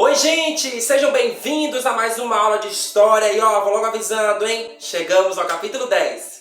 Oi, gente! Sejam bem-vindos a mais uma aula de história. E ó, vou logo avisando, hein? Chegamos ao capítulo 10.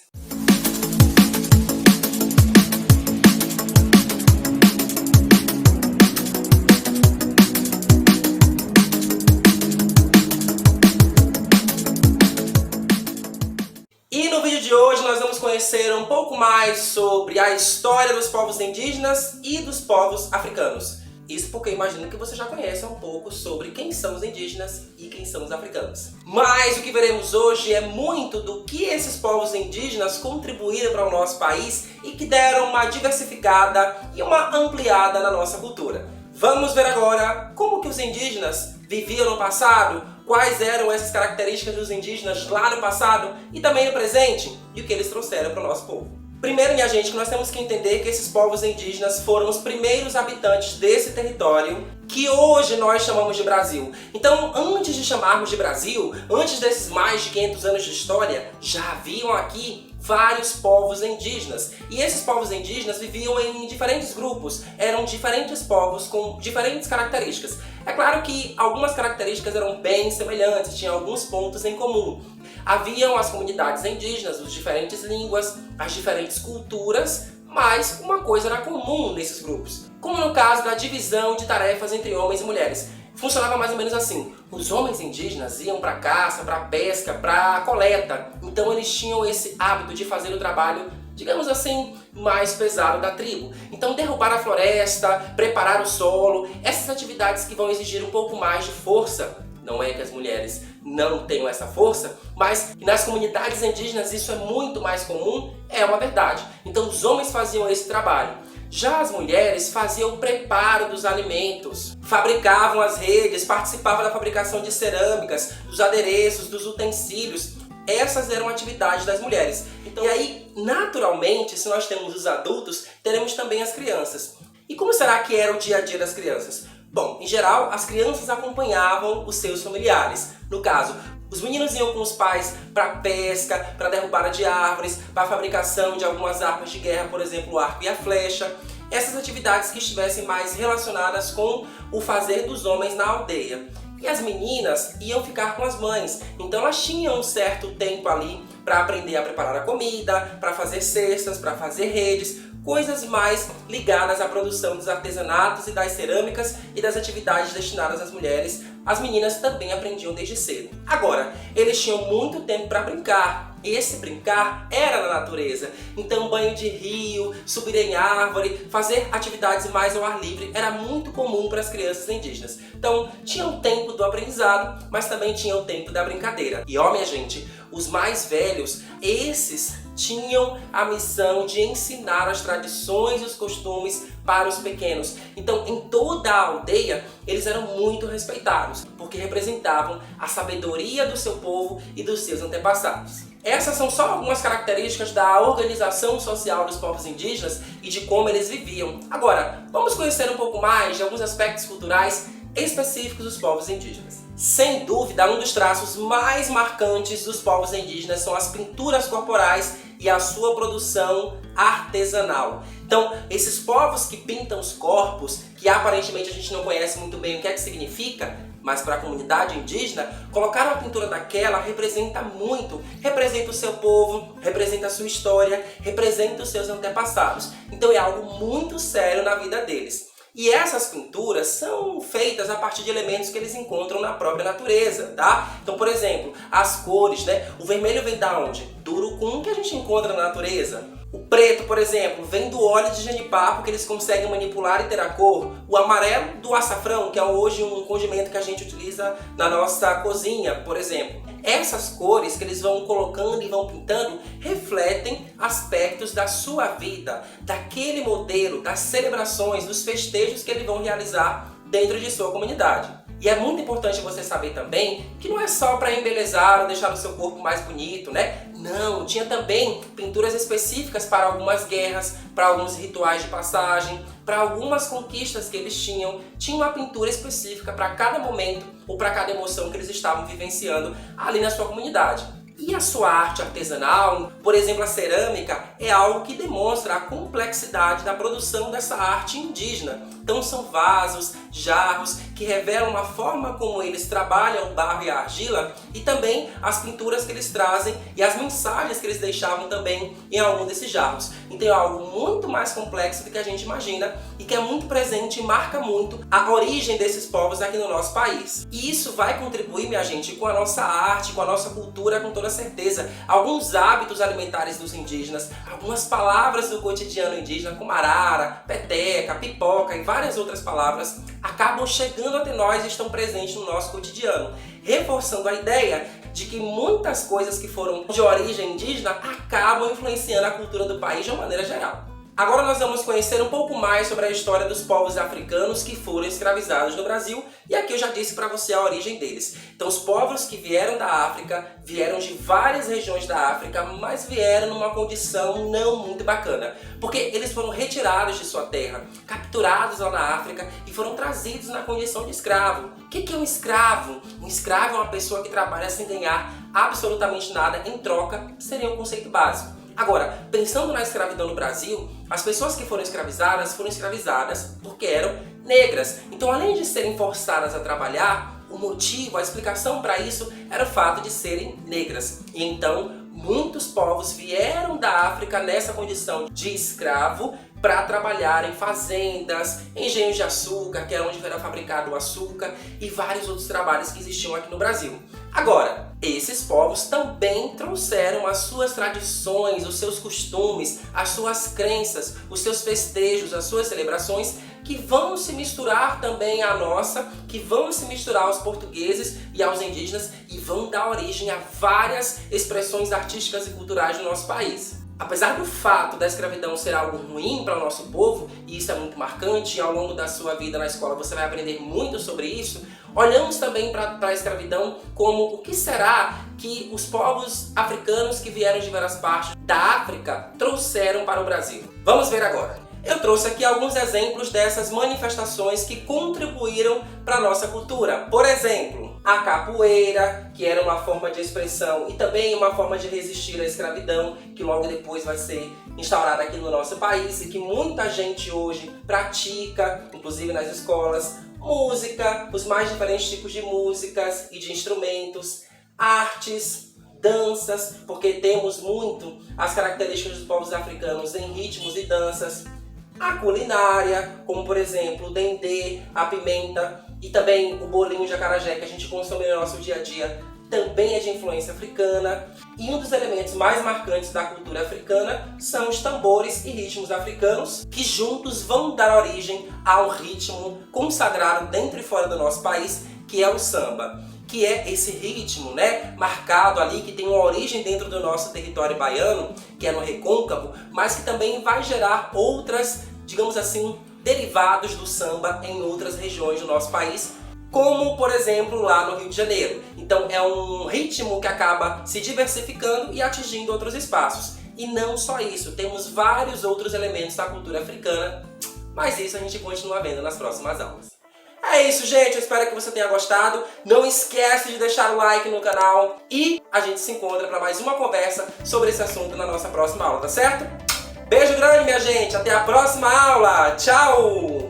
E no vídeo de hoje nós vamos conhecer um pouco mais sobre a história dos povos indígenas e dos povos africanos. Isso porque eu imagino que você já conhece um pouco sobre quem são os indígenas e quem são os africanos. Mas o que veremos hoje é muito do que esses povos indígenas contribuíram para o nosso país e que deram uma diversificada e uma ampliada na nossa cultura. Vamos ver agora como que os indígenas viviam no passado, quais eram essas características dos indígenas lá no passado e também no presente e o que eles trouxeram para o nosso povo. Primeiro, minha gente, que nós temos que entender que esses povos indígenas foram os primeiros habitantes desse território que hoje nós chamamos de Brasil. Então, antes de chamarmos de Brasil, antes desses mais de 500 anos de história, já haviam aqui vários povos indígenas. E esses povos indígenas viviam em diferentes grupos, eram diferentes povos com diferentes características. É claro que algumas características eram bem semelhantes, tinham alguns pontos em comum. Haviam as comunidades indígenas, as diferentes línguas, as diferentes culturas, mas uma coisa era comum nesses grupos. Como no caso da divisão de tarefas entre homens e mulheres. Funcionava mais ou menos assim. Os homens indígenas iam para caça, para pesca, para coleta. Então eles tinham esse hábito de fazer o trabalho, digamos assim, mais pesado da tribo. Então derrubar a floresta, preparar o solo, essas atividades que vão exigir um pouco mais de força. Não é que as mulheres não tenham essa força, mas nas comunidades indígenas isso é muito mais comum, é uma verdade. Então os homens faziam esse trabalho. Já as mulheres faziam o preparo dos alimentos, fabricavam as redes, participavam da fabricação de cerâmicas, dos adereços, dos utensílios. Essas eram atividades das mulheres. Então, e aí, naturalmente, se nós temos os adultos, teremos também as crianças. E como será que era o dia a dia das crianças? Bom, em geral, as crianças acompanhavam os seus familiares. No caso, os meninos iam com os pais para pesca, para derrubada de árvores, para a fabricação de algumas armas de guerra, por exemplo, o arco e a flecha. Essas atividades que estivessem mais relacionadas com o fazer dos homens na aldeia. E as meninas iam ficar com as mães, então elas tinham um certo tempo ali para aprender a preparar a comida, para fazer cestas, para fazer redes, coisas mais ligadas à produção dos artesanatos e das cerâmicas e das atividades destinadas às mulheres. As meninas também aprendiam desde cedo. Agora, eles tinham muito tempo para brincar. Esse brincar era na natureza. Então, banho de rio, subir em árvore, fazer atividades mais ao ar livre era muito comum para as crianças indígenas. Então, tinha o tempo do aprendizado, mas também tinha o tempo da brincadeira. E ó, minha gente, os mais velhos, esses tinham a missão de ensinar as tradições e os costumes para os pequenos. Então, em toda a aldeia, eles eram muito respeitados, porque representavam a sabedoria do seu povo e dos seus antepassados. Essas são só algumas características da organização social dos povos indígenas e de como eles viviam. Agora, vamos conhecer um pouco mais de alguns aspectos culturais específicos dos povos indígenas. Sem dúvida, um dos traços mais marcantes dos povos indígenas são as pinturas corporais e a sua produção artesanal. Então, esses povos que pintam os corpos, que aparentemente a gente não conhece muito bem o que é que significa, mas para a comunidade indígena, colocar uma pintura daquela representa muito. Representa o seu povo, representa a sua história, representa os seus antepassados. Então é algo muito sério na vida deles. E essas pinturas são feitas a partir de elementos que eles encontram na própria natureza, tá? Então, por exemplo, as cores, né? O vermelho vem da onde? Do urucum que a gente encontra na natureza. O preto, por exemplo, vem do óleo de jenipapo que eles conseguem manipular e ter a cor. O amarelo do açafrão, que é hoje um condimento que a gente utiliza na nossa cozinha, por exemplo. Essas cores que eles vão colocando e vão pintando refletem aspectos da sua vida, daquele modelo, das celebrações, dos festejos que eles vão realizar dentro de sua comunidade. E é muito importante você saber também que não é só para embelezar ou deixar o seu corpo mais bonito, né? Não, tinha também pinturas específicas para algumas guerras, para alguns rituais de passagem, para algumas conquistas que eles tinham. Tinha uma pintura específica para cada momento ou para cada emoção que eles estavam vivenciando ali na sua comunidade. E a sua arte artesanal, por exemplo, a cerâmica, é algo que demonstra a complexidade da produção dessa arte indígena. Então são vasos, jarros, que revelam a forma como eles trabalham o barro e a argila, e também as pinturas que eles trazem e as mensagens que eles deixavam também em algum desses jarros. Então é algo muito mais complexo do que a gente imagina e que é muito presente e marca muito a origem desses povos aqui no nosso país. E isso vai contribuir, minha gente, com a nossa arte, com a nossa cultura, com toda certeza. Alguns hábitos alimentares dos indígenas, algumas palavras do cotidiano indígena, como arara, peteca, pipoca e várias outras palavras, acabam chegando até nós e estão presentes no nosso cotidiano, reforçando a ideia de que muitas coisas que foram de origem indígena acabam influenciando a cultura do país de uma maneira geral. Agora nós vamos conhecer um pouco mais sobre a história dos povos africanos que foram escravizados no Brasil, e aqui eu já disse para você a origem deles. Então os povos que vieram da África, vieram de várias regiões da África, mas vieram numa condição não muito bacana, porque eles foram retirados de sua terra, capturados lá na África e foram trazidos na condição de escravo. O que é um escravo? Um escravo é uma pessoa que trabalha sem ganhar absolutamente nada em troca, seria um conceito básico. Agora, pensando na escravidão no Brasil, as pessoas que foram escravizadas porque eram negras. Então, além de serem forçadas a trabalhar, o motivo, a explicação para isso era o fato de serem negras. E então, muitos povos vieram da África nessa condição de escravo para trabalhar em fazendas, engenhos de açúcar, que é onde era fabricado o açúcar, e vários outros trabalhos que existiam aqui no Brasil. Agora, esses povos também trouxeram as suas tradições, os seus costumes, as suas crenças, os seus festejos, as suas celebrações, que vão se misturar também à nossa, que vão se misturar aos portugueses e aos indígenas e vão dar origem a várias expressões artísticas e culturais do nosso país. Apesar do fato da escravidão ser algo ruim para o nosso povo, e isso é muito marcante, e ao longo da sua vida na escola você vai aprender muito sobre isso, olhamos também para a escravidão como o que será que os povos africanos que vieram de várias partes da África trouxeram para o Brasil. Vamos ver agora. Eu trouxe aqui alguns exemplos dessas manifestações que contribuíram para a nossa cultura. Por exemplo, a capoeira, que era uma forma de expressão e também uma forma de resistir à escravidão, que logo depois vai ser instaurada aqui no nosso país e que muita gente hoje pratica, inclusive nas escolas. Música, os mais diferentes tipos de músicas e de instrumentos, artes, danças, porque temos muito as características dos povos africanos em ritmos e danças. A culinária, como por exemplo o dendê, a pimenta e também o bolinho de acarajé que a gente consome no nosso dia a dia, também é de influência africana. E um dos elementos mais marcantes da cultura africana são os tambores e ritmos africanos, que juntos vão dar origem a um ritmo consagrado dentro e fora do nosso país, que é o samba. Que é esse ritmo, marcado ali, que tem uma origem dentro do nosso território baiano, que é no recôncavo, mas que também vai gerar outras, digamos assim, derivados do samba em outras regiões do nosso país, como, por exemplo, lá no Rio de Janeiro. Então é um ritmo que acaba se diversificando e atingindo outros espaços. E não só isso, temos vários outros elementos da cultura africana, mas isso a gente continua vendo nas próximas aulas. É isso, gente. Eu espero que você tenha gostado. Não esquece de deixar o like no canal. E a gente se encontra para mais uma conversa sobre esse assunto na nossa próxima aula, tá certo? Beijo grande, minha gente. Até a próxima aula. Tchau!